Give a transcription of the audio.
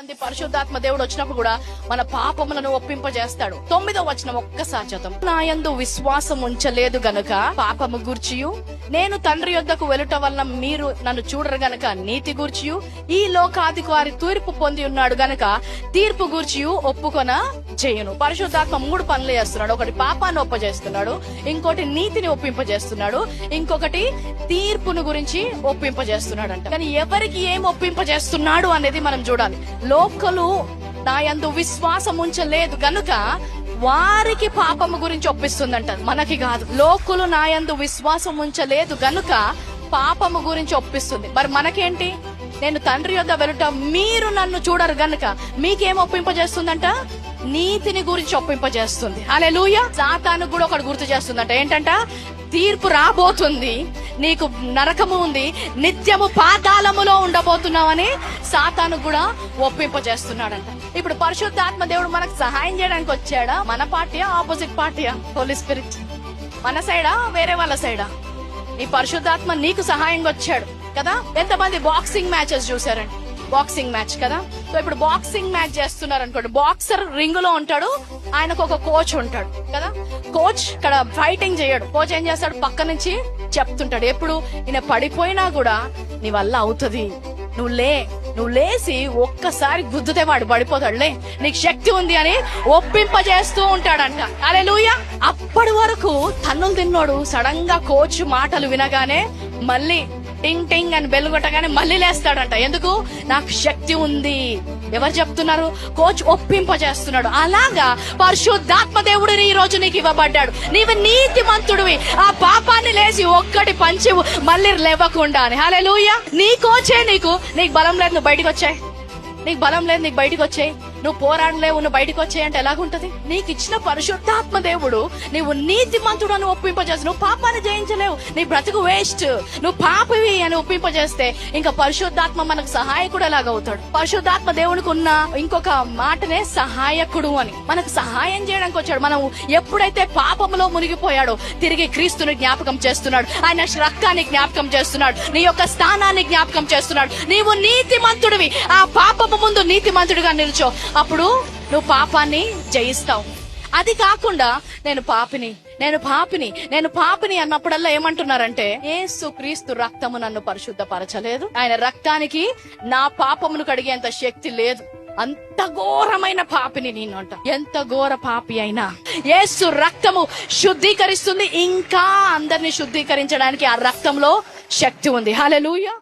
మంది పరిశుద్ధాత్మ దేవుడు వచ్చినప్పుడు కూడా మన పాపములను ఒప్పింపజేస్తాడు. 9వ వచనం ఒక్కసారి చదువు. నా యందు విశ్వాసం ఉంచలేదు గనుక పాపము గూర్చియు, నేను తండ్రి యొద్దకు వెలుట వలన మీరు నన్ను చూడరు గనక నీతి గూర్చియు, ఈ లోకాధికారి తీర్పు పొంది ఉన్నాడు గనక తీర్పు గూర్చియు ఒప్పుకొన చేయును. పరిశుద్ధాత్మ 3 పనులు చేస్తున్నాడు. ఒకటి పాపాన్ని ఒప్పజేస్తున్నాడు, ఇంకోటి నీతిని ఒప్పింపజేస్తున్నాడు, ఇంకొకటి తీర్పును గురించి ఒప్పింపజేస్తున్నాడు అంట. కానీ ఎవరికి ఏం ఒప్పింపజేస్తున్నాడు అనేది మనం చూడాలి. లోకలు నా యందు విశ్వాసం ఉంచలేదు గనుక వారికి పాపము గురించి ఒప్పిస్తుందంట, మనకి కాదు. లోకులు నా యందు విశ్వాసం ఉంచలేదు గనుక పాపము గురించి ఒప్పిస్తుంది. మరి మనకేంటి? నేను తండ్రి యొద్ద వెలుట మీరు నన్ను చూడరు గనుక మీకేం ఒప్పింపజేస్తుందంట? నీతిని గురించి ఒప్పింపజేస్తుంది. హల్లెలూయా. సాతాను కూడా ఒకటి గుర్తు చేస్తుందంట. ఏంటంట? తీర్పు రాబోతుంది, నీకు నరకము ఉంది, నిత్యము పాతాళములో ఉండబోతున్నావని సాతాను కూడా ఒప్పింపజేస్తున్నాడంట. ఇప్పుడు పరిశుద్ధాత్మ దేవుడు మనకు సహాయం చేయడానికి వచ్చాడా? మన పార్టీయా, ఆపోజిట్ పార్టీయా? హోలీ స్పిరిట్ మన సైడా, వేరే వాళ్ళ సైడా? ఈ పరిశుద్ధాత్మ నీకు సహాయంగా వచ్చాడు కదా. ఎంతమంది బాక్సింగ్ మ్యాచెస్ చూసారండి? బాక్సింగ్ మ్యాచ్ కదా. సో ఇప్పుడు బాక్సింగ్ మ్యాచ్ చేస్తున్నారు అనుకోండి, బాక్సర్ రింగ్ లో ఉంటాడు, ఆయనకు ఒక కోచ్ ఉంటాడు కదా. కోచ్ ఇక్కడ ఫైటింగ్ చేయడు. కోచ్ ఏం చేస్తాడు? పక్క నుంచి చెప్తుంటాడు. ఎప్పుడు ఈయన పడిపోయినా కూడా నీ వల్ల అవుతుంది, నువ్వు లేసి ఒక్కసారి గుద్దుతే వాడు పడిపోతాడులే, నీకు శక్తి ఉంది అని ఒప్పింపజేస్తూ ఉంటాడంట. హల్లెలూయా. అప్పటి వరకు తన్నులు తిన్నోడు సడన్ గా కోచ్ మాటలు వినగానే మళ్ళీ టింగ్ టింగ్ అని బెల్ కొట్టగానే మళ్ళీ లేస్తాడంట. ఎందుకు? నాకు శక్తి ఉంది. ఎవరు చెప్తున్నారు? కోచ్ ఒప్పింపజేస్తున్నాడు. అలాగా పరిశుద్ధాత్మ దేవుడు ఈ రోజు నీకు ఇవ్వబడ్డాడు. నీవు నీతిమంతుడివి. ఆ పాపాన్ని లేచి ఒక్కటి పంచి మళ్ళీ లేవకుండా అని. హల్లెలూయా. నీ కోచే నీకు బలం లేదు, నువ్వు బయటకు వచ్చాయి. నీకు బలం లేదు, నీకు బయటకు వచ్చాయి. నువ్వు పోరాడలేవు, నువ్వు బయటకు వచ్చాయంటే ఎలాగుంటది? నీకు ఇచ్చిన పరిశుద్ధాత్మ దేవుడు నీవు నీతిమంతుడు అని ఒప్పింపజేస్తావు. నువ్వు పాపాన్ని జయించలేవు, నీ బ్రతుకు వేస్ట్, నువ్వు పాపివి అని ఒప్పింపజేస్తే ఇంకా పరిశుద్ధాత్మ మనకు సహాయకుడు ఎలాగవుతాడు? పరిశుద్ధాత్మ దేవునికి ఉన్న ఇంకొక మాటనే సహాయకుడు అని. మనకు సహాయం చేయడానికి వచ్చాడు. మనం ఎప్పుడైతే పాపంలో మునిగిపోయాడో తిరిగి క్రీస్తుని జ్ఞాపకం చేస్తున్నాడు, ఆయన రక్తాన్ని జ్ఞాపకం చేస్తున్నాడు, నీ యొక్క స్థానాన్ని జ్ఞాపకం చేస్తున్నాడు. నీవు నీతిమంతుడివి. ఆ పాపము ముందు నీతిమంతుడిగా నిల్చో, అప్పుడు నువ్వు పాపాన్ని జయిస్తావు. అది కాకుండా నేను పాపిని అన్నప్పుడల్లా ఏమంటున్నారంటే, యేసు క్రీస్తు రక్తము నన్ను పరిశుద్ధపరచలేదు, ఆయన రక్తానికి నా పాపమును కడిగేంత శక్తి లేదు, అంత ఘోరమైన పాపిని నేను అంట. ఎంత ఘోర పాపి అయినా యేసు రక్తము శుద్ధీకరిస్తుంది. ఇంకా అందరిని శుద్ధీకరించడానికి ఆ రక్తంలో శక్తి ఉంది. హల్లెలూయా.